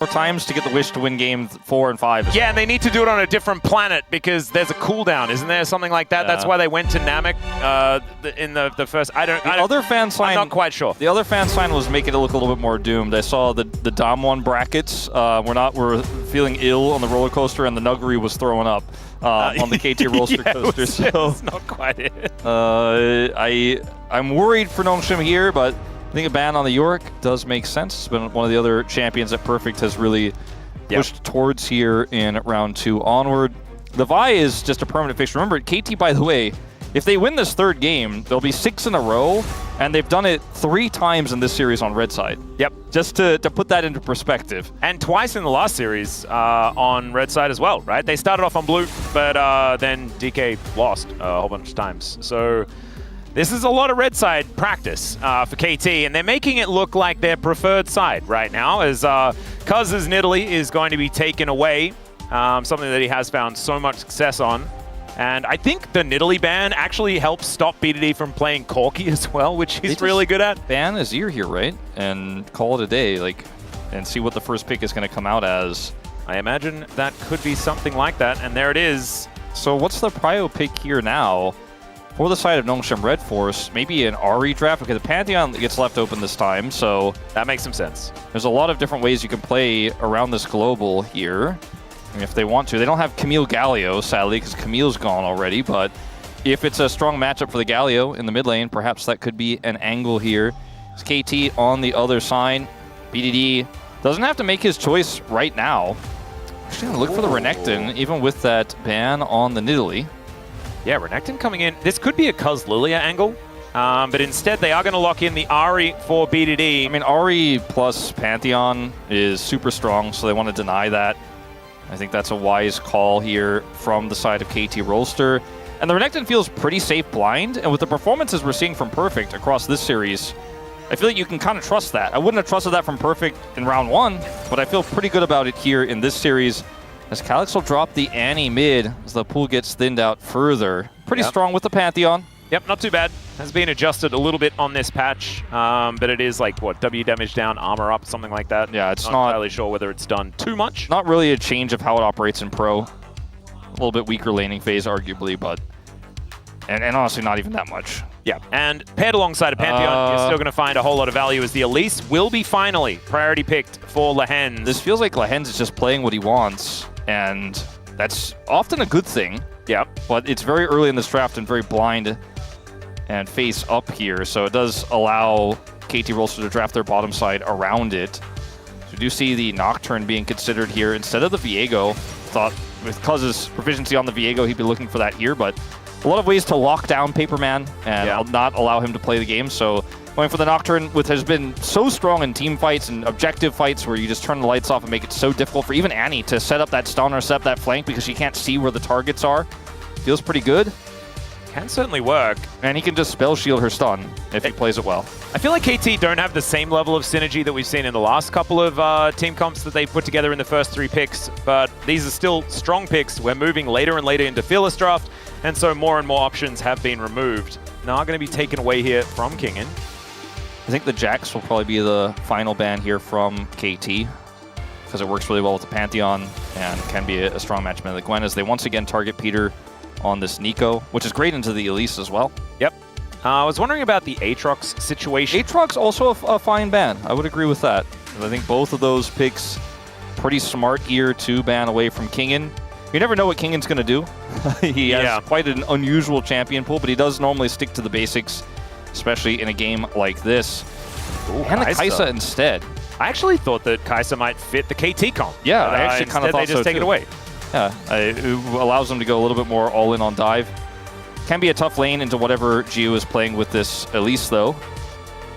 times to get the wish to win game 4 and 5. Yeah, and they need to do it on a different planet because there's a cooldown, isn't there? Something like that. Yeah. That's why they went to Namek in the first. Other fan sign. I'm not quite sure. The other fan sign was making it look a little bit more doomed. I saw the Dom 1 brackets. We're feeling ill on the roller coaster, and the Nuggery was throwing up on the KT Rolster coaster. It's not quite it. I'm worried for Nongshim here, but I think a ban on the Yorick does make sense. It's been one of the other champions that Perfect has really pushed towards here in round 2 onward. The Vi is just a permanent fix. Remember, KT, by the way, if they win this 3rd game, they'll be 6 in a row, and they've done it 3 times in this series on red side. Yep. Just to put that into perspective. And twice in the last series on red side as well, right? They started off on blue, but then DK lost a whole bunch of times. So this is a lot of red side practice for KT, and they're making it look like their preferred side right now, as Cuz's Nidalee is going to be taken away, something that he has found so much success on. And I think the Nidalee ban actually helps stop BDD from playing Corki as well, which he's really good at. Ban Azir here, right? And call it a day, and see what the first pick is going to come out as. I imagine that could be something like that, and there it is. So what's the prio pick here now? For the side of Nongshim RedForce, maybe an Ahri draft, because the Pantheon gets left open this time, so that makes some sense. There's a lot of different ways you can play around this global here, if they want to. They don't have Camille Galio, sadly, because Camille's gone already, but if it's a strong matchup for the Galio in the mid lane, perhaps that could be an angle here. It's KT on the other side. BDD doesn't have to make his choice right now. Actually, going to look for the Renekton, even with that ban on the Nidalee. Yeah, Renekton coming in. This could be a Cuz Lilia angle, but instead they are going to lock in the Ahri for BDD. I mean, Ahri plus Pantheon is super strong, so they want to deny that. I think that's a wise call here from the side of KT Rolster. And the Renekton feels pretty safe blind, and with the performances we're seeing from Perfect across this series, I feel like you can kind of trust that. I wouldn't have trusted that from Perfect in round 1, but I feel pretty good about it here in this series. As Calyx will drop the Annie mid as the pool gets thinned out further. Pretty strong with the Pantheon. Yep, not too bad. Has been adjusted a little bit on this patch, but it is like, what, W damage down, armor up, something like that. Yeah, it's not entirely sure whether it's done too much. Not really a change of how it operates in Pro. A little bit weaker laning phase, arguably, but... And honestly, not even that much. Yeah, and paired alongside a Pantheon, you're still going to find a whole lot of value as the Elise will be finally priority picked for Lehens. This feels like Lehens is just playing what he wants, and that's often a good thing. Yeah. But it's very early in this draft and very blind and face up here, so it does allow KT Rolster to draft their bottom side around it. So we do see the Nocturne being considered here instead of the Viego. Thought with Cuz's proficiency on the Viego, he'd be looking for that here, but a lot of ways to lock down Paperman and not allow him to play the game. So going for the Nocturne, which has been so strong in team fights and objective fights where you just turn the lights off and make it so difficult for even Annie to set up that stun or set up that flank because she can't see where the targets are. Feels pretty good. Can certainly work. And he can just spell shield her stun if he plays it well. I feel like KT don't have the same level of synergy that we've seen in the last couple of team comps that they put together in the first 3 picks, but these are still strong picks. We're moving later and later into Fearless Draft, and so more and more options have been removed. Now going to be taken away here from Kingen. I think the Jax will probably be the final ban here from KT because it works really well with the Pantheon and can be a strong match with the Gwen as they once again target Peter on this Nico, which is great into the Elise as well. Yep. I was wondering about the Aatrox situation. Aatrox also a fine ban. I would agree with that. I think both of those picks pretty smart here to ban away from Kingen. You never know what Kingen's going to do. He has quite an unusual champion pool, but he does normally stick to the basics, especially in a game like this. Ooh, and the Kai'Sa instead. I actually thought that Kai'Sa might fit the KT comp. Yeah, I actually kind of thought they just take it away. Yeah, it allows them to go a little bit more all-in on dive. Can be a tough lane into whatever Geo is playing with this Elise, though.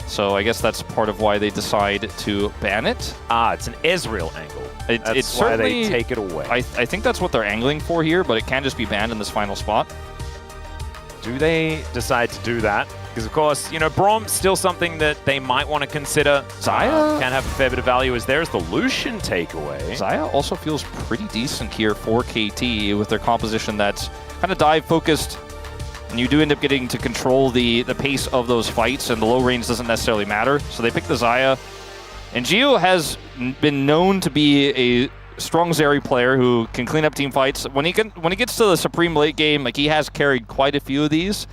So I guess that's part of why they decide to ban it. Ah, it's an Ezreal angle. It's why they take it away. I think that's what they're angling for here, but it can just be banned in this final spot. Do they decide to do that? Because, of course, you know, Braum still something that they might want to consider. Xayah can have a fair bit of value as there's the Lucian takeaway. Xayah also feels pretty decent here for KT with their composition that's kind of dive-focused. And you do end up getting to control the pace of those fights, and the low range doesn't necessarily matter. So they pick the Xayah. And Gio has been known to be a strong Zeri player who can clean up team fights. When he gets to the Supreme late game, like he has carried quite a few of these,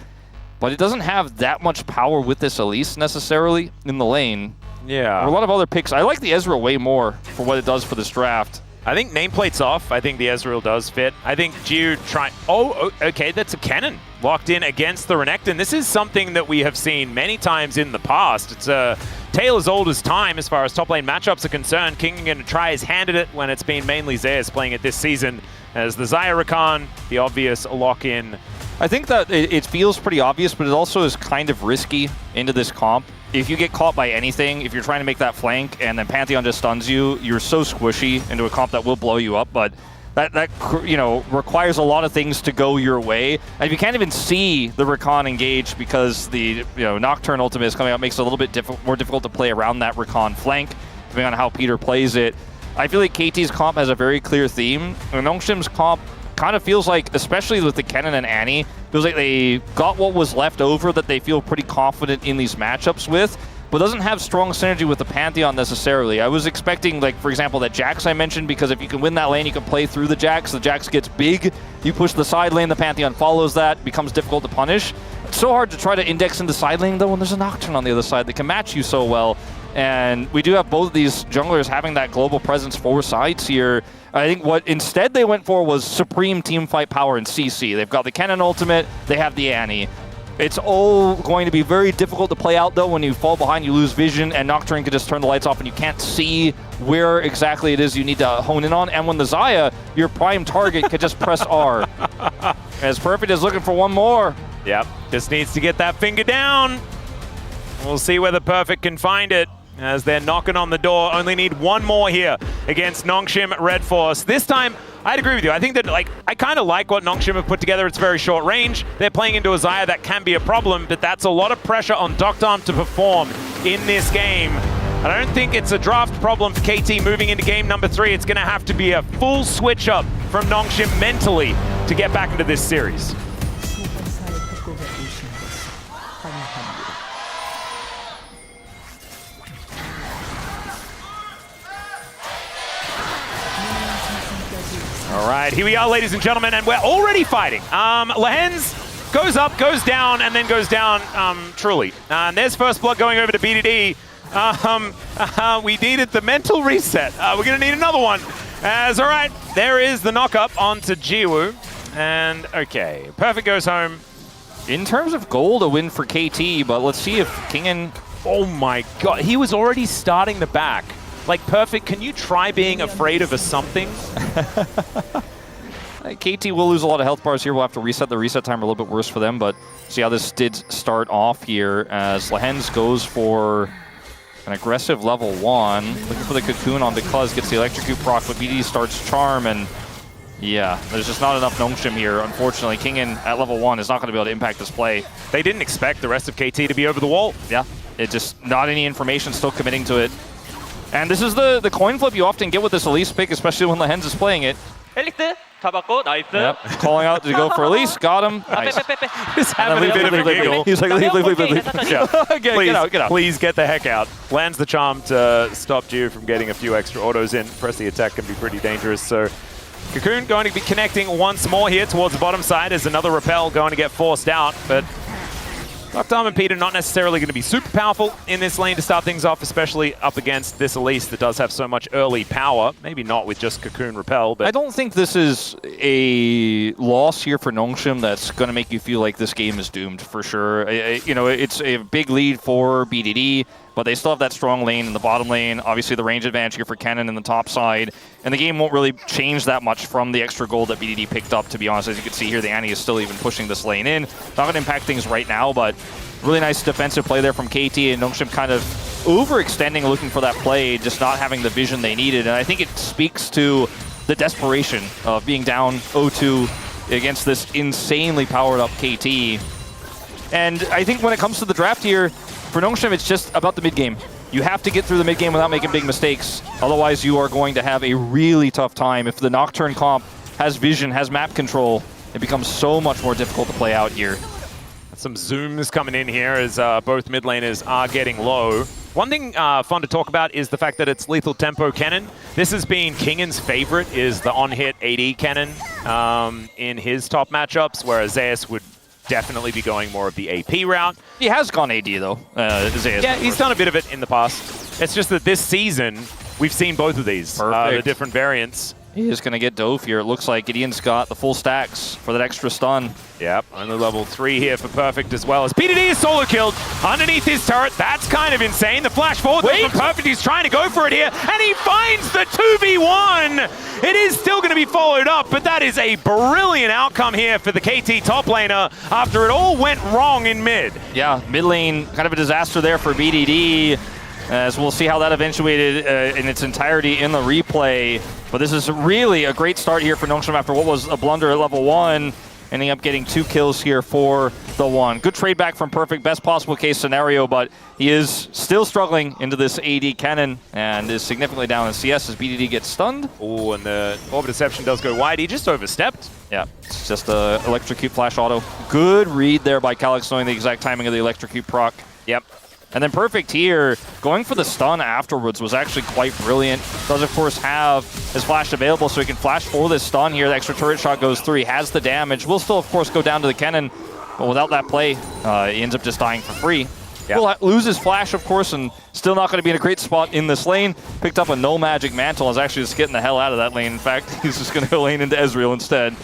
but it doesn't have that much power with this Elise necessarily in the lane. Yeah. There are a lot of other picks. I like the Ezreal way more for what it does for this draft. I think nameplate's off. I think the Ezreal does fit. I think Gio trying... Oh, okay, that's a cannon locked in against the Renekton. This is something that we have seen many times in the past. It's a tale as old as time as far as top lane matchups are concerned. King going to try his hand at it when it's been mainly Zeus playing it this season as the Xayah Rakan, the obvious lock-in. I think that it feels pretty obvious, but it also is kind of risky into this comp. If you get caught by anything, if you're trying to make that flank and then Pantheon just stuns you, you're so squishy into a comp that will blow you up, but that you know, requires a lot of things to go your way. And you can't even see the Rakan engage because the Nocturne ultimate is coming out, makes it a little bit more difficult to play around that Rakan flank, depending on how Peter plays it. I feel like KT's comp has a very clear theme, and Nongshim's comp kind of feels like, especially with the Kennen and Annie, feels like they got what was left over that they feel pretty confident in these matchups with, but doesn't have strong synergy with the Pantheon necessarily. I was expecting, like, for example, that Jax I mentioned, because if you can win that lane, you can play through the Jax gets big, you push the side lane, the Pantheon follows that, becomes difficult to punish. It's so hard to try to index into side lane, though, when there's a Nocturne on the other side that can match you so well. And we do have both of these junglers having that global presence for sides here. I think what instead they went for was supreme team fight power in CC. They've got the Kennen ultimate, they have the Annie. It's all going to be very difficult to play out, though. When you fall behind, you lose vision, and Nocturne can just turn the lights off and you can't see where exactly it is you need to hone in on. And when the Xayah, your prime target, could just press R. As Perfect is looking for one more. Yep, just needs to get that finger down. We'll see whether Perfect can find it as they're knocking on the door. Only need one more here against Nongshim RedForce. This time, I'd agree with you. I think that, like, I kind of like what Nongshim have put together. It's very short range. They're playing into a Xayah that can be a problem, but that's a lot of pressure on Doctorm to perform in this game. I don't think it's a draft problem for KT moving into game number 3. It's going to have to be a full switch up from Nongshim mentally to get back into this series. All right, here we are, ladies and gentlemen, and we're already fighting. Lehens goes up, goes down, and then goes down truly. And there's first blood going over to BDD. We needed the mental reset. We're going to need another one. All right, there is the knock-up onto Jiwoo. And, okay, Perfect goes home. In terms of gold, a win for KT, but let's see if Kingen... Oh my god, he was already starting the back. Like, Perfect, can you try being afraid of a something? KT will lose a lot of health bars here. We'll have to reset the reset time a little bit worse for them, but see how this did start off here as Lehens goes for an aggressive level 1. Looking for the cocoon on because gets the electrocute proc, but BD starts charm, and yeah, there's just not enough Nongshim here. Unfortunately, Kingen at level 1 is not going to be able to impact this play. They didn't expect the rest of KT to be over the wall. Yeah, it just not any information, still committing to it. And this is the coin flip you often get with this Elise pick, especially when Lehens is playing it. 엘릭스 잡았고 나이스. Yep, calling out to go for Elise, got him. Nice. Just having a bit of a giggle. He's like, leave. Yeah. Please, get out. Please get the heck out. Lands the charm to stop Jiu from getting a few extra autos in. Press the attack can be pretty dangerous, so Cocoon going to be connecting once more here towards the bottom side as another repel going to get forced out, but Doctorm and Peter not necessarily going to be super powerful in this lane to start things off, especially up against this Elise that does have so much early power. Maybe not with just Cocoon Repel, but... I don't think this is a loss here for Nongshim that's going to make you feel like this game is doomed, for sure. You know, it's a big lead for BDD, but they still have that strong lane in the bottom lane. Obviously, the range advantage here for Kennen in the top side. And the game won't really change that much from the extra gold that BDD picked up, to be honest. As you can see here, the Annie is still even pushing this lane in. Not going to impact things right now, but really nice defensive play there from KT, and Nongshim kind of overextending, looking for that play, just not having the vision they needed. And I think it speaks to the desperation of being down 0-2 against this insanely powered up KT. And I think when it comes to the draft here, for Nongshim, it's just about the mid-game. You have to get through the mid-game without making big mistakes. Otherwise, you are going to have a really tough time. If the Nocturne comp has vision, has map control, it becomes so much more difficult to play out here. Some zooms coming in here as both mid laners are getting low. One thing fun to talk about is the fact that it's lethal tempo cannon. This has been Kingan's favorite, is the on-hit AD cannon in his top matchups, whereas Zeus would definitely be going more of the AP route. He has gone AD though, Zeus. Yeah, he's done a bit of it in the past. It's just that this season, we've seen both of these, the different variants. He is going to get dove here. It looks like Gideon's got the full stacks for that extra stun. Yep, only level 3 here for Perfect as well. As PDD is solo killed underneath his turret. That's kind of insane. The flash forward from Perfect. He's trying to go for it here, and he finds the 2v1. It is still going to be followed up, but that is a brilliant outcome here for the KT top laner after it all went wrong in mid. Yeah, mid lane, kind of a disaster there for BDD. As we'll see how that eventuated in its entirety in the replay. But this is really a great start here for Nongshim after what was a blunder at level 1. Ending up getting 2 kills here for the 1. Good trade back from Perfect, best possible case scenario, but he is still struggling into this AD cannon and is significantly down in CS as BDD gets stunned. Oh, and the Orb Deception does go wide. He just overstepped. Yeah, it's just a Electrocute flash auto. Good read there by Calyx, knowing the exact timing of the Electrocute proc. Yep. And then Perfect here, going for the stun afterwards was actually quite brilliant. Does, of course, have his flash available, so he can flash for this stun here. The extra turret shot goes through. He has the damage. Will still, of course, go down to the cannon, but without that play, he ends up just dying for free. Yep. Will lose his flash, of course, and still not going to be in a great spot in this lane. Picked up a no magic mantle and is actually just getting the hell out of that lane. In fact, he's just going to go lane into Ezreal instead.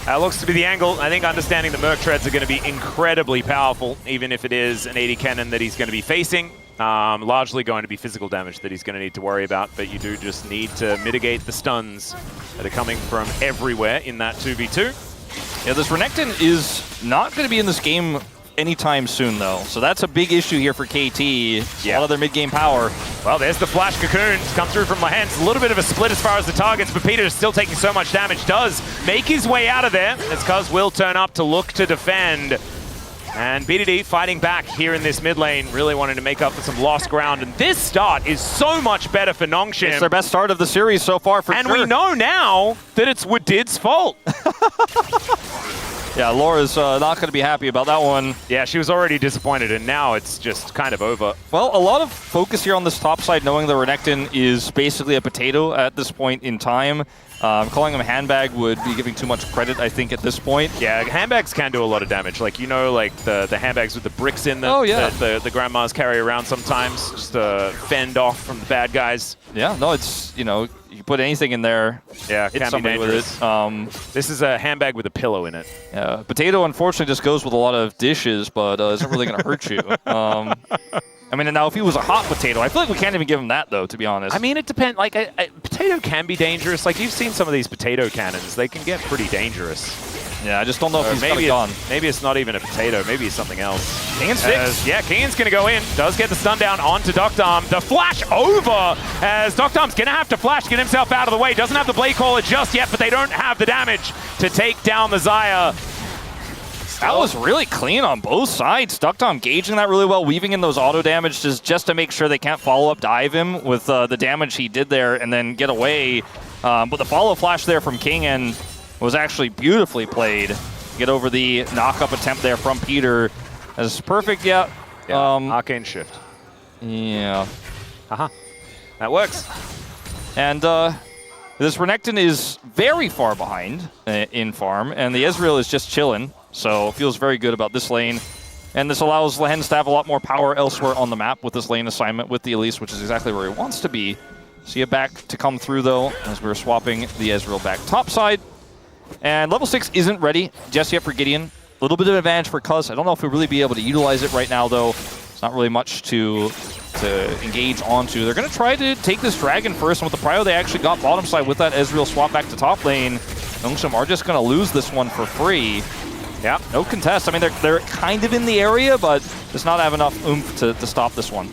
That looks to be the angle. I think understanding the Merc Treads are going to be incredibly powerful, even if it is an AD cannon that he's going to be facing. Largely going to be physical damage that he's going to need to worry about, but you do just need to mitigate the stuns that are coming from everywhere in that 2v2. Yeah, this Renekton is not going to be in this game anytime soon, though. So that's a big issue here for KT. A lot of their mid-game power. Well, there's the Flash Cocoon. Come through from Lehens. A little bit of a split as far as the targets, but Peter is still taking so much damage. Does make his way out of there as Cuz will turn up to look to defend. And BDD fighting back here in this mid lane, really wanting to make up for some lost ground. And this start is so much better for Nongshim. It's their best start of the series so far for sure. And we know now that it's Wadid's fault. Yeah, Laura's not going to be happy about that one. Yeah, she was already disappointed, and now it's just kind of over. Well, a lot of focus here on this top side, knowing the Renekton is basically a potato at this point in time. Calling him a handbag would be giving too much credit, I think, at this point. Yeah, handbags can do a lot of damage. Like, you know, like the handbags with the bricks in them that the grandmas carry around sometimes, just to fend off from the bad guys. Yeah, no, it's, you know, you put anything in there, yeah, it can be dangerous. With it. This is a handbag with a pillow in it. Yeah, potato unfortunately just goes with a lot of dishes, but isn't really going to hurt you. I mean, now if he was a hot potato, I feel like we can't even give him that, though, to be honest. I mean, it depends. Like, potato can be dangerous. Like, you've seen some of these potato cannons. They can get pretty dangerous. Yeah, I just don't know if he's got a gun. Maybe it's not even a potato. Maybe it's something else. Kingan 6. Yeah, Kingan's going to go in. Does get the stun down onto Doctarm. The flash over as Doctarm's going to have to flash, get himself out of the way. Doesn't have the Blade Caller just yet, but they don't have the damage to take down the Xayah. That was really clean on both sides. Doctarm gauging that really well, weaving in those auto damage just to make sure they can't follow-up dive him with the damage he did there and then get away. But the follow flash there from Kingan was actually beautifully played. Get over the knock-up attempt there from Peter. That's perfect, yeah. Arcane Shift. Yeah. That works. And this Renekton is very far behind in farm, and the Ezreal is just chilling. So feels very good about this lane. And this allows Lehens to have a lot more power elsewhere on the map with this lane assignment with the Elise, which is exactly where he wants to be. See it back to come through, though, as we're swapping the Ezreal back topside. And level 6 isn't ready just yet for Gideon. A little bit of advantage for Cuz. I don't know if we'll really be able to utilize it right now, though. It's not really much to engage onto. They're going to try to take this dragon first, and with the prio they actually got bottom side with that Ezreal swap back to top lane. Nongshim are just going to lose this one for free. Yeah, no contest. I mean, they're kind of in the area, but does not have enough oomph to stop this one.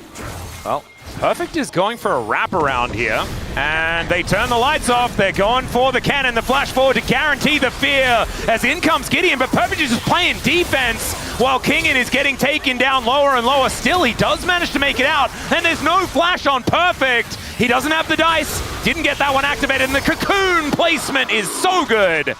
Well, Perfect is going for a wraparound here, and they turn the lights off. They're going for the cannon, the flash forward to guarantee the fear as in comes Gideon, but Perfect is just playing defense while Kingan is getting taken down lower and lower. Still, he does manage to make it out, and there's no flash on Perfect. He doesn't have the dice, didn't get that one activated, and the cocoon placement is so good.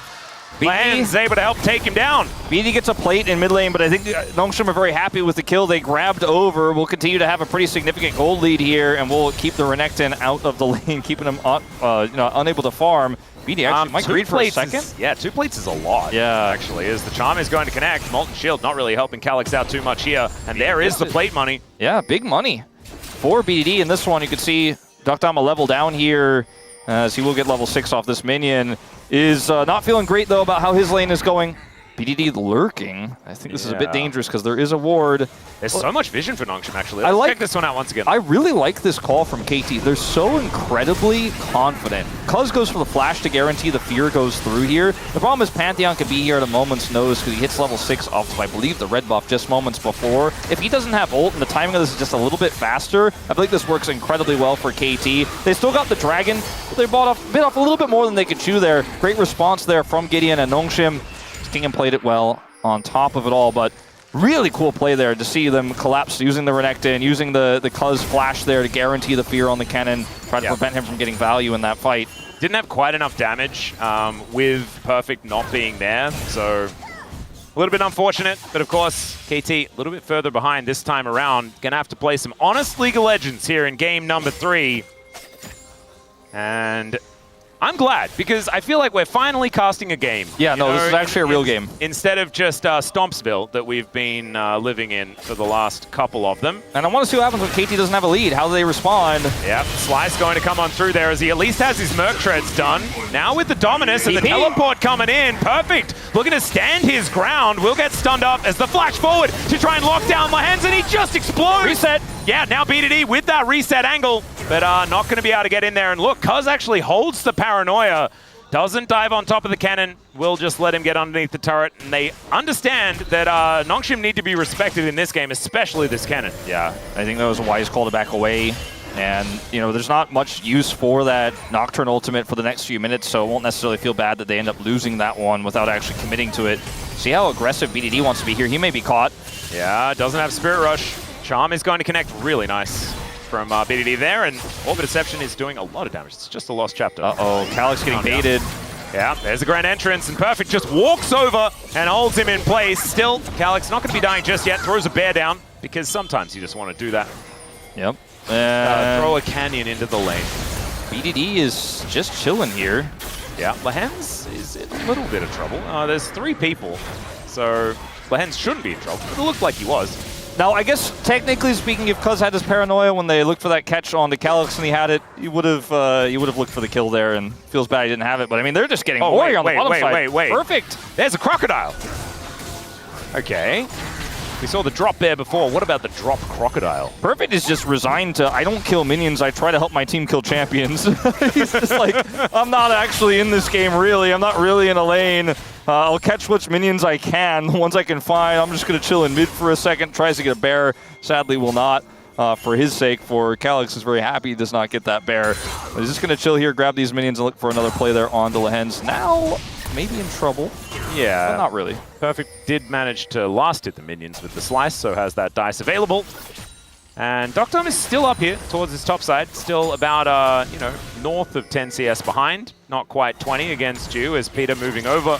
Lan's able to help take him down. BD gets a plate in mid lane, but I think Nongshim are very happy with the kill they grabbed over. We'll continue to have a pretty significant gold lead here, and we'll keep the Renekton out of the lane, keeping him unable to farm. BD actually might greed for a second. Yeah, 2 plates is a lot. Yeah. Actually, as the Charm is going to connect. Molten Shield not really helping Calyx out too much here. And there is the plate money. Yeah, big money for BDD in this one. You can see Duckdom a level down here, as he will get level 6 off this minion. Is not feeling great, though, about how his lane is going. BDD lurking. I think this is a bit dangerous because there is a ward. There's so much vision for Nongshim, actually. Let's check this one out once again. I really like this call from KT. They're so incredibly confident. Cuz goes for the flash to guarantee the fear goes through here. The problem is Pantheon could be here at a moment's notice because he hits level 6 off of, I believe, the red buff just moments before. If he doesn't have ult and the timing of this is just a little bit faster, I believe this works incredibly well for KT. They still got the dragon, but they bit off a little bit more than they could chew there. Great response there from Gideon and Nongshim. King played it well on top of it all, but really cool play there to see them collapse using the Renekton, using the Cuz flash there to guarantee the fear on the cannon, try to prevent him from getting value in that fight. Didn't have quite enough damage with Perfect not being there, so a little bit unfortunate, but of course, KT a little bit further behind this time around. Gonna have to play some honest League of Legends here in game number 3. And I'm glad, because I feel like we're finally casting a game. Yeah, no, this is actually a real game. Instead of just Stompsville that we've been living in for the last couple of them. And I want to see what happens when KT doesn't have a lead. How do they respond? Yep, Sly's going to come on through there as he at least has his Merc Treads done. Now with the Dominus and the teleport coming in, Perfect looking to stand his ground. Will get stunned up as the flash forward to try and lock down Lehens, and he just explodes. Reset. Yeah, now BDD with that reset angle, but not going to be able to get in there. And look, Cuz actually holds the paranoia, doesn't dive on top of the cannon, will just let him get underneath the turret. And they understand that Nongshim need to be respected in this game, especially this cannon. Yeah, I think that was a wise call to back away. And, you know, there's not much use for that Nocturne ultimate for the next few minutes, so it won't necessarily feel bad that they end up losing that one without actually committing to it. See how aggressive BDD wants to be here. He may be caught. Yeah, doesn't have Spirit Rush. Charm is going to connect really nice from BDD there, and Orbit Deception is doing a lot of damage. It's just a lost chapter. Uh-oh, Calyx getting baited. Yeah, there's a grand entrance, and Perfect just walks over and holds him in place. Still, Calyx not going to be dying just yet. Throws a bear down, because sometimes you just want to do that. Yep. Throw a canyon into the lane. BDD is just chilling here. Yeah, Lehens is in a little bit of trouble. There's 3 people, so Lehens shouldn't be in trouble, but it looked like he was. Now, I guess, technically speaking, if Cuz had his paranoia when they looked for that catch on the Calyx and he had it, he would have looked for the kill there, and feels bad he didn't have it. But I mean, they're just getting more here on the bottom side. Wait. Perfect. There's a crocodile. Okay. We saw the drop bear before. What about the drop crocodile? Perfect is just resigned to, I don't kill minions, I try to help my team kill champions. He's just like, I'm not actually in this game, really. I'm not really in a lane. I'll catch which minions I can, the ones I can find. I'm just going to chill in mid for a second. Tries to get a bear. Sadly, will not. For his sake, for Calyx is very happy he does not get that bear. But he's just going to chill here, grab these minions, and look for another play there on the Lehens. Now, maybe in trouble. Yeah. But not really. Perfect did manage to last hit the minions with the slice, so has that dice available. And Duckdom is still up here towards his top side, still about, north of 10 CS behind. Not quite 20 against you as Peter moving over.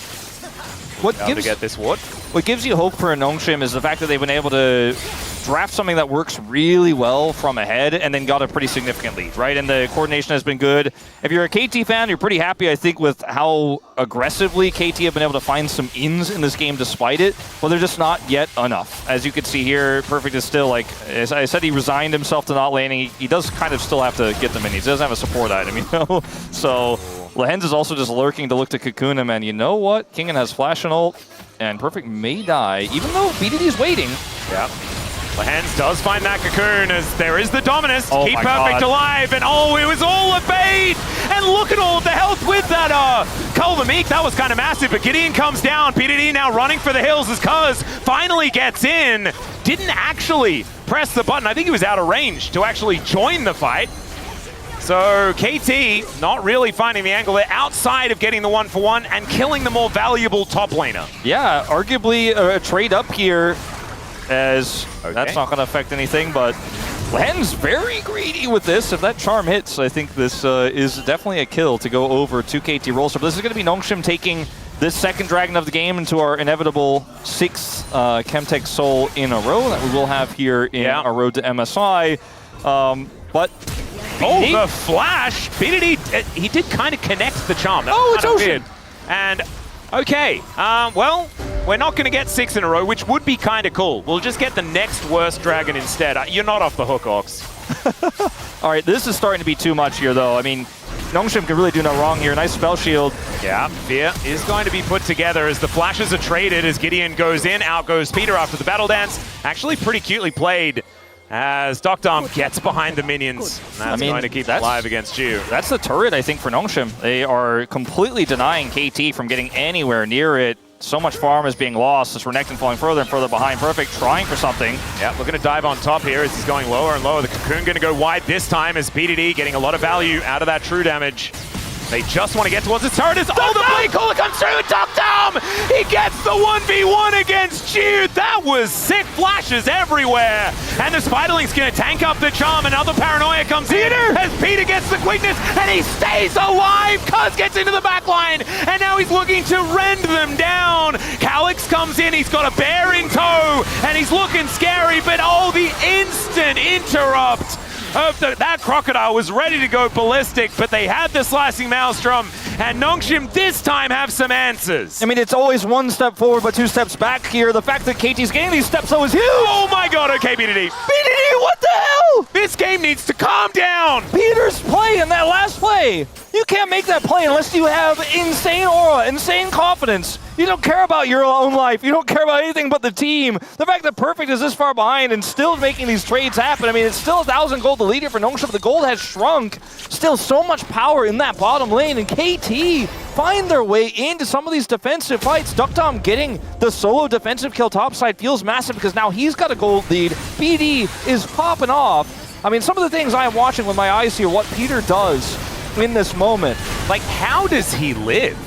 To get this ward. What gives you hope for a Nongshim is the fact that they've been able to draft something that works really well from ahead and then got a pretty significant lead, right? And the coordination has been good. If you're a KT fan, you're pretty happy, I think, with how aggressively KT have been able to find some ins in this game despite it, but they're just not yet enough. As you can see here, Perfect is still, like, as I said, he resigned himself to not laning. He does kind of still have to get the minis. He doesn't have a support item, you know? So Lehens is also just lurking to look to cocoon him, and you know what? Kingen has flash and ult, and Perfect may die, even though BDD is waiting. Yeah. Lehens does find that cocoon as there is the Dominus to keep Perfect alive, and it was all a bait! And look at all of the health with that Culver Meek. That was kind of massive, but Gideon comes down. BDD now running for the hills as Cuz finally gets in. Didn't actually press the button. I think he was out of range to actually join the fight. So KT not really finding the angle there outside of getting the 1-for-1 and killing the more valuable top laner. Yeah, arguably a trade up here, as that's not going to affect anything, but Lehens very greedy with this. If that charm hits, I think this is definitely a kill to go over to KT Rolster. But this is going to be Nongshim taking this second Dragon of the game into our inevitable 6th Chemtech Soul in a row that we will have here in our road to MSI. But the flash! BDD, he did kind of connect the charm. That was it's Ocean! weird. And, okay, well, we're not going to get 6 in a row, which would be kind of cool. We'll just get the next worst Dragon instead. You're not off the hook, Ox. All right, this is starting to be too much here, though. I mean, Nongshim can really do no wrong here. Nice spell shield. Yeah, Fear is going to be put together as the flashes are traded as Gideon goes in. Out goes Peter after the battle dance. Actually pretty cutely played as Doctom gets behind the minions. That's going to keep alive against you. That's the turret, I think, for Nongshim. They are completely denying KT from getting anywhere near it. So much farm is being lost as Renekton falling further and further behind. Perfect, trying for something. Yeah, looking to dive on top here as he's going lower and lower. The Cocoon going to go wide this time as BDD getting a lot of value out of that true damage. They just want to get towards the turret as the blade caller comes through. Doctom! He gets the 1v1 against Jude. That was sick flashes everywhere. And the Spiderling's going to tank up the charm. Another paranoia comes in as Peter gets the quickness and he stays alive. Cuz gets into the back line and now he's looking to rend them down. Calyx comes in. He's got a bear in tow and he's looking scary, but the instant interrupt of that crocodile was ready to go ballistic, but they had the slicing maelstrom, and Nongshim this time have some answers. I mean, it's always one step forward, but 2 steps back here. The fact that KT's getting these steps though is huge. Oh my god, okay, BDD. BDD, what the hell? This game needs to calm down. Peter's play in that last play. You can't make that play unless you have insane aura, insane confidence. You don't care about your own life. You don't care about anything but the team. The fact that Perfect is this far behind and still making these trades happen. I mean, it's still 1,000 gold to lead here for Nongshim, but the gold has shrunk. Still so much power in that bottom lane, and KT find their way into some of these defensive fights. Doctom getting the solo defensive kill topside feels massive because now he's got a gold lead. BD is popping off. I mean, some of the things I am watching with my eyes here, what Peter does in this moment. Like, how does he live?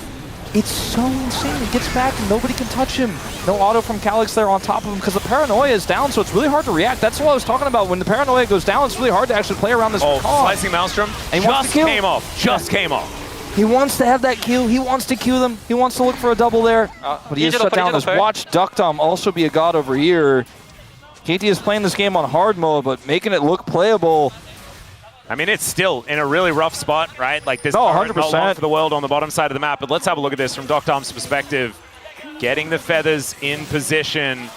It's so insane. He gets back and nobody can touch him. No auto from Calyx there on top of him because the paranoia is down, so it's really hard to react. That's what I was talking about. When the paranoia goes down, it's really hard to actually play around this slicing maelstrom and just came off. Just came off. He wants to have that Q. He wants to Q them. He wants to look for a double there. But he is shut down. Watch Doctom also be a god over here. KT is playing this game on hard mode, but making it look playable. I mean, it's still in a really rough spot, right? Like this 100% not long for the world on the bottom side of the map. But let's have a look at this from Doctom's perspective. Getting the feathers in position.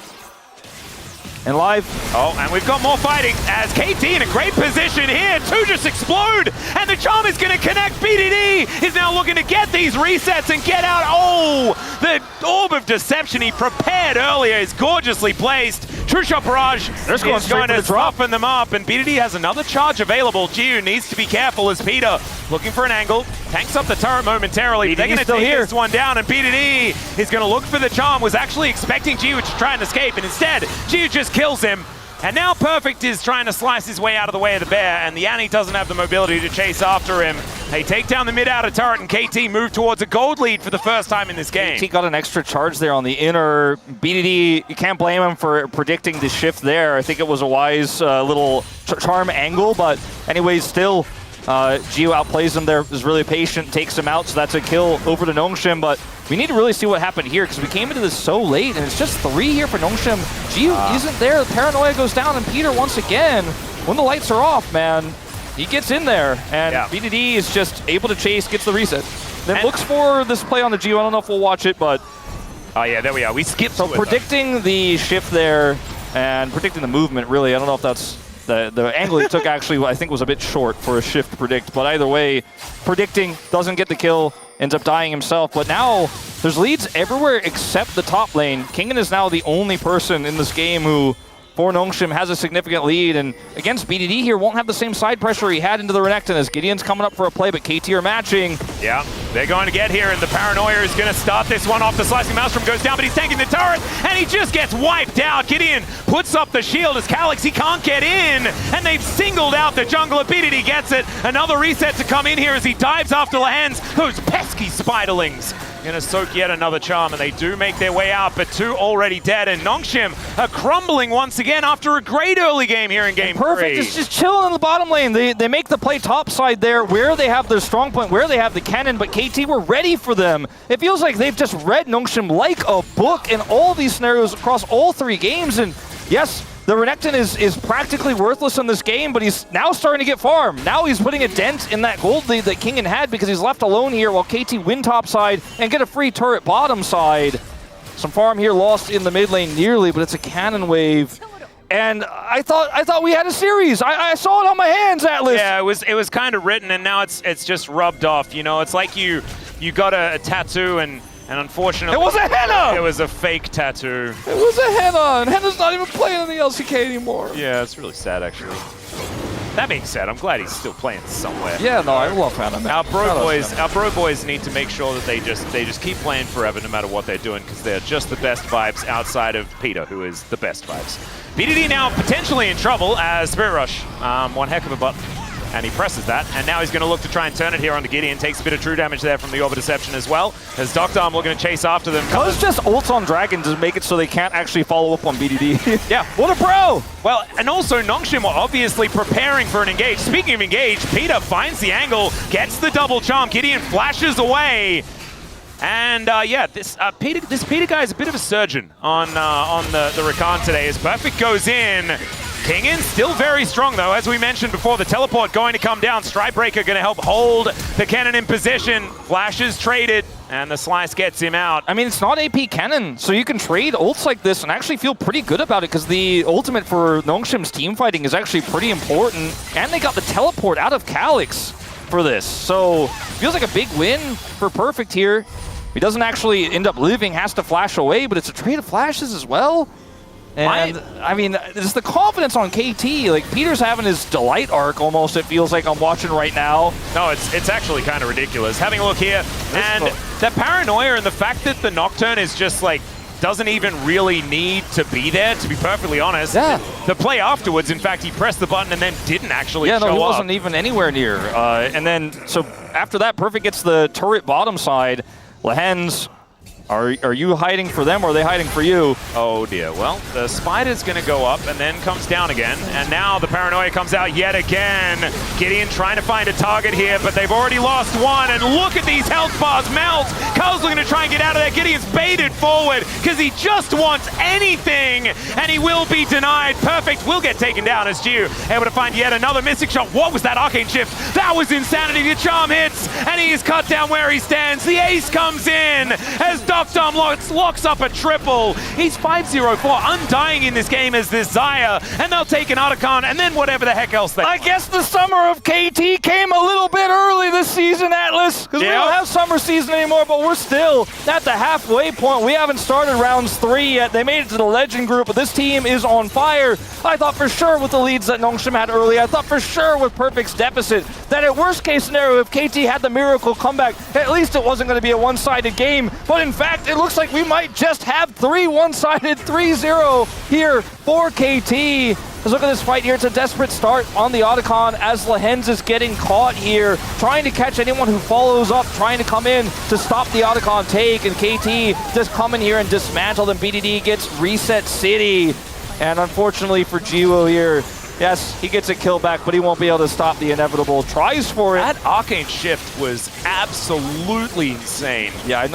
And live. Oh, and we've got more fighting as KT in a great position here. 2 just explode, and the charm is going to connect. BDD is now looking to get these resets and get out. Oh, the Orb of Deception he prepared earlier is gorgeously placed. True Shot Barrage is going to soften them up, and BDD has another charge available. Gio needs to be careful as Peter looking for an angle. Tanks up the turret momentarily. They're going to take this one down, and BDD is going to look for the charm. Was actually expecting Gio to try and escape, and instead, Gio just kills him. And now Perfect is trying to slice his way out of the way of the bear, and the Annie doesn't have the mobility to chase after him. They take down the mid-outer turret, and KT move towards a gold lead for the first time in this game. KT got an extra charge there on the inner. BDD, you can't blame him for predicting the shift there. I think it was a wise little charm angle, but anyways, still, Gio outplays him there, is really patient, takes him out, so that's a kill over to Nongshim, but we need to really see what happened here because we came into this so late, and it's just 3 here for Nongshim. Gio isn't there, the paranoia goes down, and Peter once again, when the lights are off, man, he gets in there, and BDD is just able to chase, gets the reset. Then looks for this play on the Gio. I don't know if we'll watch it, but... Oh yeah, there we are. We skipped. So predicting the shift there, and predicting the movement, really, I don't know if that's... The angle he took actually, I think, was a bit short for a shift to predict. But either way, predicting, doesn't get the kill, ends up dying himself. But now, there's leads everywhere except the top lane. Kingen is now the only person in this game who, for Nongshim, has a significant lead. And against BDD here, won't have the same side pressure he had into the Renekton as Gideon's coming up for a play, but KT are matching. Yeah, they're going to get here, and the paranoia is going to start this one off. The slicing maelstrom goes down, but he's tanking the turret, and he just gets wiped out. Gideon puts up the shield as Calyx, he can't get in, and they've singled out the jungler. BDD gets it. Another reset to come in here as he dives after Lehens, those pesky spiderlings. Gonna soak yet another charm, and they do make their way out, but 2 already dead, and Nongshim are crumbling once again after a great early game here in game 3. Perfect is just chilling in the bottom lane. They make the play topside there, where they have their strong point, where they have the cannon, but KT were ready for them. It feels like they've just read Nongshim like a book in all these scenarios across all 3 games, and yes, the Renekton is practically worthless in this game, but he's now starting to get farm. Now he's putting a dent in that gold lead that Kingen had because he's left alone here while KT win top side and get a free turret bottom side. Some farm here lost in the mid lane nearly, but it's a cannon wave. And I thought we had a series. I saw it on my hands, Atlas. Yeah, it was kind of written, and now it's just rubbed off. You know, it's like you got a tattoo and unfortunately, it was a henna! It was a fake tattoo. It was a henna, and henna's not even playing in the LCK anymore. Yeah, it's really sad, actually. That being said, I'm glad he's still playing somewhere. Yeah, no, I love henna, man. Our bro boys need to make sure that they just keep playing forever, no matter what they're doing, because they're just the best vibes outside of Peter, who is the best vibes. BDD now potentially in trouble as Spirit Rush, one heck of a button. And he presses that, and now he's going to look to try and turn it here onto Gideon. Takes a bit of true damage there from the Orb of Deception as well, as Dr. looking to chase after them. Cuz just ults on Dragon to make it so they can't actually follow up on BDD. Yeah, what a pro! Well, and also Nongshim were obviously preparing for an engage. Speaking of engage, Peter finds the angle, gets the double charm. Gideon flashes away. And yeah, this Peter guy is a bit of a surgeon on the Rakan today. As Perfect goes in. Kingen still very strong though, as we mentioned before, the teleport going to come down. Strikebreaker going to help hold the cannon in position. Flashes traded, and the slice gets him out. I mean, it's not AP cannon, so you can trade ults like this and actually feel pretty good about it, because the ultimate for Nongshim's team fighting is actually pretty important, and they got the teleport out of Calyx for this. So, feels like a big win for Perfect here. He doesn't actually end up living, has to flash away, but it's a trade of flashes as well. And, I mean, it's the confidence on KT. Like, Peter's having his delight arc almost, it feels like I'm watching right now. No, it's actually kind of ridiculous. Having a look here, and the paranoia and the fact that the Nocturne is just, like, doesn't even really need to be there, to be perfectly honest. Yeah. The play afterwards, in fact, he pressed the button and then didn't actually show up. Yeah, no, he wasn't even anywhere near. And then, so after that, Perfect gets the turret bottom side. Lehens, are you hiding for them, or are they hiding for you? Oh dear. Well, the spider's going to go up and then comes down again. And now the paranoia comes out yet again. Gideon trying to find a target here, but they've already lost one. And look at these health bars melt. Carl's looking to try and get out of there. Gideon's baited forward because he just wants anything, and he will be denied. Perfect will get taken down as Jiu able to find yet another missing shot. What was that Arcane Shift? That was insanity. The charm hits, and he is cut down where he stands. The ace comes in as Dom locks up a triple. He's 5-0-4, undying in this game as this Xayah, and they'll take an Otacon, and then whatever the heck else they... I guess the summer of KT came a little bit early this season, Atlas, because we don't have summer season anymore, but we're still at the halfway point. We haven't started rounds 3 yet. They made it to the Legend group, but this team is on fire. I thought for sure with the leads that Nongshim had early, I thought for sure with Perfect's deficit, that at worst case scenario, if KT had the miracle comeback, at least it wasn't going to be a one-sided game, but in fact, it looks like we might just have 3 one-sided 3-0 here for KT. Let's look at this fight here. It's a desperate start on the Otacon as Lehens is getting caught here, trying to catch anyone who follows up, trying to come in to stop the Otacon take, and KT just come in here and dismantle them. BDD gets Reset City, and unfortunately for Jiwo here, yes, he gets a kill back, but he won't be able to stop the inevitable. Tries for it. That Arcane Shift was absolutely insane. Yeah,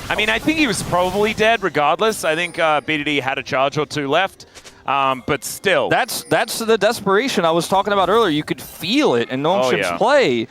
I mean, I think he was probably dead regardless. I think BDD had a charge or 2 left, but still. That's the desperation I was talking about earlier. You could feel it in Nongshim's play.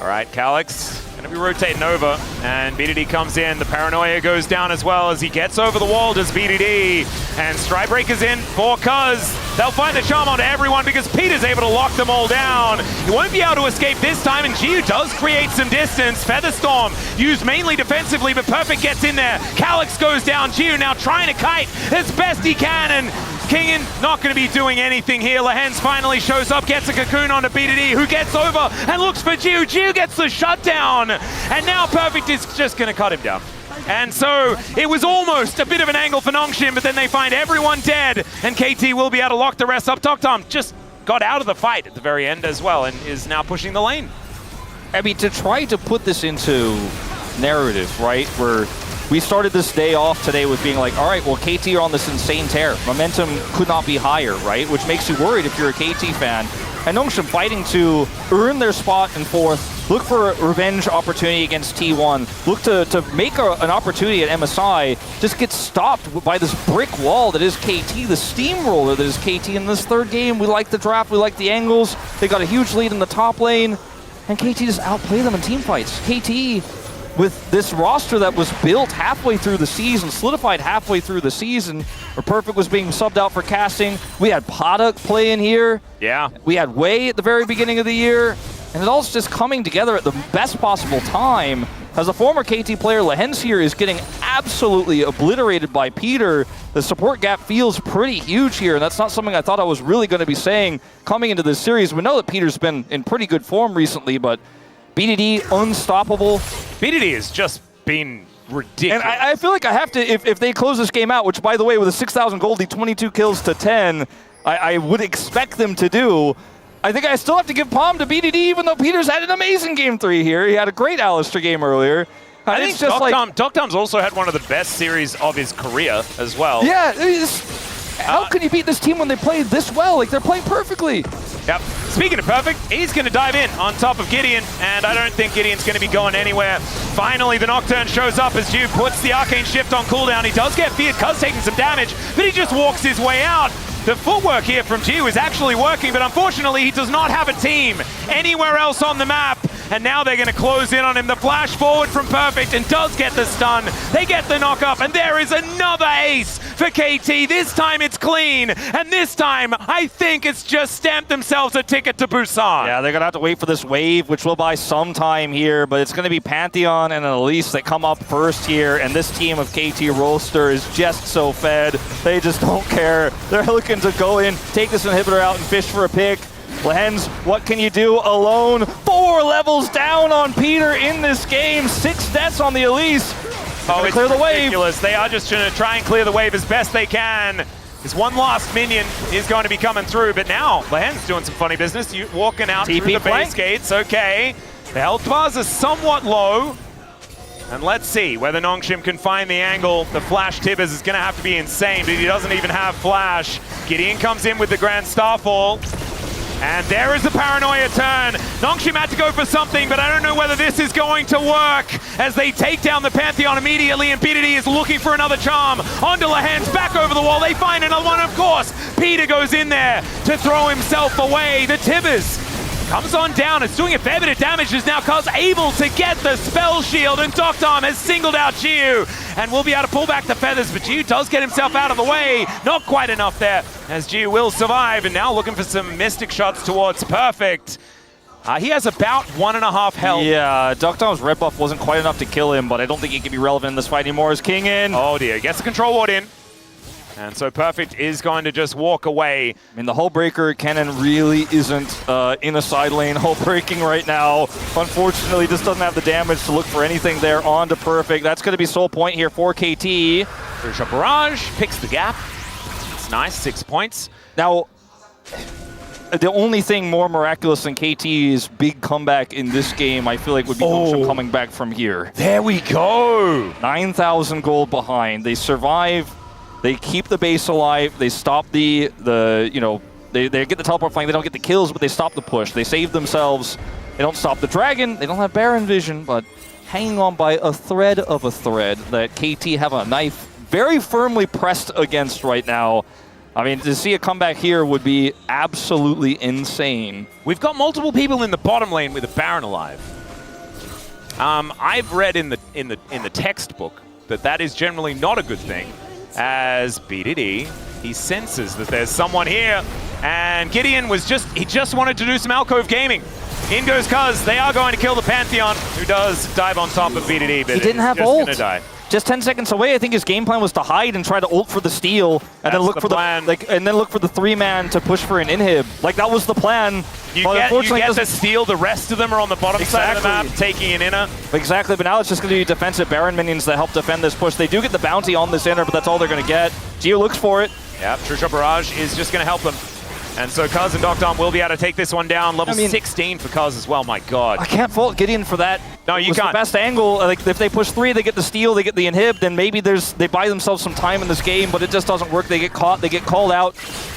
All right, Calyx going to be rotating over, and BDD comes in. The paranoia goes down as well as he gets over the wall, does BDD. And Strikebreaker's in for Cuz. They'll find the charm onto everyone because Peter's able to lock them all down. He won't be able to escape this time, and Jiu does create some distance. Featherstorm used mainly defensively, but Perfect gets in there. Calyx goes down. Jiu now trying to kite as best he can, and Kingen not going to be doing anything here. Lehens finally shows up, gets a cocoon onto BDD, who gets over and looks for Jiu. Jiu gets the shutdown, and now Perfect is just going to cut him down. And so it was almost a bit of an angle for Nongshim, but then they find everyone dead, and KT will be able to lock the rest up. Toktom just got out of the fight at the very end as well, and is now pushing the lane. I mean, to try to put this into narrative, right? Where we started this day off today with being like, all right, well, KT are on this insane tear. Momentum could not be higher, right? Which makes you worried if you're a KT fan. And Nongshim fighting to earn their spot in 4th, look for a revenge opportunity against T1, look to make an opportunity at MSI, just get stopped by this brick wall that is KT, the steamroller that is KT in this 3rd game. We like the draft, we like the angles. They got a huge lead in the top lane, and KT just outplay them in team fights. KT, with this roster that was built halfway through the season, solidified halfway through the season, where Perfect was being subbed out for casting. We had Paddock playing here. Yeah. We had Wei at the very beginning of the year. And it all's just coming together at the best possible time. As a former KT player, Lehens here is getting absolutely obliterated by Peter. The support gap feels pretty huge here, and that's not something I thought I was really going to be saying coming into this series. We know that Peter's been in pretty good form recently, but BDD unstoppable. BDD has just been ridiculous. And I feel like I have to, if they close this game out, which by the way, with a 6,000 gold lead, 22 kills to 10, I would expect them to do. I think I still have to give palm to BDD, even though Peter's had an amazing game 3 here. He had a great Alistair game earlier. I think Doctom's also had one of the best series of his career as well. Yeah, how can you beat this team when they play this well? Like, they're playing perfectly. Yep. Speaking of perfect, he's going to dive in on top of Gideon, and I don't think Gideon's going to be going anywhere. Finally, the Nocturne shows up as Jude puts the Arcane Shift on cooldown. He does get feared, Cuz taking some damage, but he just walks his way out. The footwork here from Jiu is actually working, but unfortunately he does not have a team anywhere else on the map. And now they're going to close in on him. The flash forward from Perfect and does get the stun. They get the knock up, and there is another ace for KT. This time it's clean, and this time I think it's just stamped themselves a ticket to Busan. Yeah, they're going to have to wait for this wave, which will buy some time here, but it's going to be Pantheon and Elise that come up first here, and this team of KT Rolster is just so fed. They just don't care. They're looking to go in, take this inhibitor out, and fish for a pick. Lehens, what can you do alone? 4 levels down on Peter in this game. 6 deaths on the Elise. Oh, it's clear the wave. Ridiculous. They are just going to try and clear the wave as best they can. This one last minion is going to be coming through, but now Lehens doing some funny business. You walking out TP through the flank. base gates. Okay. The health bars are somewhat low. And let's see whether Nongshim can find the angle. The flash Tibbers is going to have to be insane, but he doesn't even have flash. Gideon comes in with the Grand Starfall. And there is the paranoia turn. Nongshim had to go for something, but I don't know whether this is going to work as they take down the Pantheon immediately, and BDD is looking for another charm. Onto Lehens, back over the wall. They find another one, of course. Peter goes in there to throw himself away. The Tibbers comes on down. It's doing a fair bit of damage. Is now Cuz able to get the spell shield, and Doctom has singled out Jiu and will be able to pull back the feathers, but Jiu does get himself out of the way. Not quite enough there, as Jiu will survive, and now looking for some Mystic shots towards Perfect. He has about 1.5 health. Yeah, Doctom's red buff wasn't quite enough to kill him, but I don't think he can be relevant in this fight anymore. Is King in? Oh dear, gets the control ward in. And so Perfect is going to just walk away. I mean, the hull breaker cannon really isn't in a side lane hull breaking right now. Unfortunately, just doesn't have the damage to look for anything there onto Perfect. That's going to be sole point here for KT. Shot Barrage picks the gap. It's nice, 6 points. Now, the only thing more miraculous than KT's big comeback in this game, I feel like, would be Nongshim coming back from here. There we go. 9,000 gold behind. They survive. They keep the base alive. They stop they get the teleport flank. They don't get the kills, but they stop the push. They save themselves. They don't stop the dragon. They don't have Baron vision, but hanging on by a thread of a thread that KT have a knife very firmly pressed against right now. I mean, to see a comeback here would be absolutely insane. We've got multiple people in the bottom lane with a Baron alive. I've read in the textbook that is generally not a good thing. As BDD, he senses that there's someone here, and Gideon he just wanted to do some alcove gaming. In goes Cuz. They are going to kill the Pantheon, who does dive on top of BDD, but he didn't have just ult. Gonna die. Just 10 seconds away. I think his game plan was to hide and try to ult for the steal, and then look for the 3-man to push for an inhib. Like, that was the plan. You get the steal. The rest of them are on the bottom side of the map, taking an inner. Exactly, but now it's just going to be defensive Baron minions that help defend this push. They do get the bounty on this inner, but that's all they're going to get. Geo looks for it. Yep, True Shot Barrage is just going to help them. And so Cuz and Doctom will be able to take this one down. Level 16 for Cuz as well, my god. I can't fault Gideon for that No, you was can't. the best angle. Like if they push 3, they get the steal, they get the inhib, then maybe they buy themselves some time in this game, but it just doesn't work. They get caught, they get called out.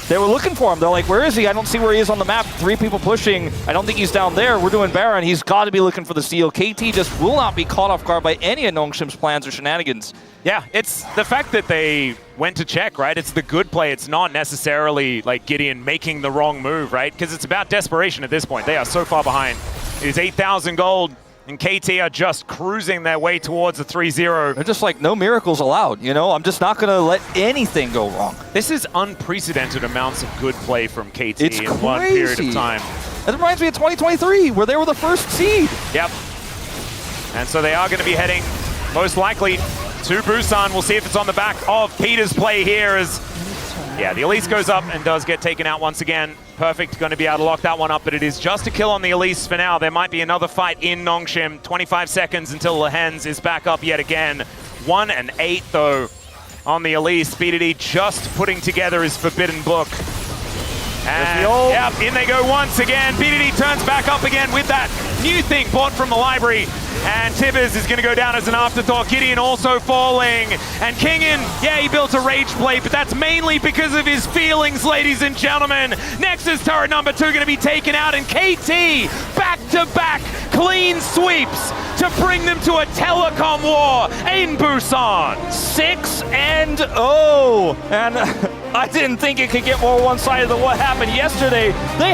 They were looking for him. They're like, where is he? I don't see where he is on the map. 3 people pushing. I don't think he's down there. We're doing Baron. He's got to be looking for the steal. KT just will not be caught off guard by any of Nongshim's plans or shenanigans. Yeah, it's the fact that they went to check, right? It's the good play. It's not necessarily like Gideon making the wrong move, right? Because it's about desperation at this point. They are so far behind. It is 8,000 gold. And KT are just cruising their way towards a 3-0. They're just like, no miracles allowed, you know? I'm just not going to let anything go wrong. This is unprecedented amounts of good play from KT It's in one period of time. It reminds me of 2023, where they were the first seed. Yep. And so they are going to be heading, most likely, to Busan. We'll see if it's on the back of Peter's play here as, yeah, the Elise goes up and does get taken out once again. Perfect, going to be able to lock that one up, but it is just a kill on the Elise for now. There might be another fight in Nongshim. 25 seconds until Lehens is back up yet again. 1 and 8 though on the Elise. BDD just putting together his forbidden book. And yep, in they go once again. BDD turns back up again with that new thing bought from the library. And Tibbers is going to go down as an afterthought. Gideon also falling. And Kingen, yeah, he built a rage plate, but that's mainly because of his feelings, ladies and gentlemen. Nexus turret number 2 going to be taken out, and KT back-to-back clean sweeps to bring them to a telecom war in Busan. 6-0. And I didn't think it could get more one-sided than what happened yesterday. They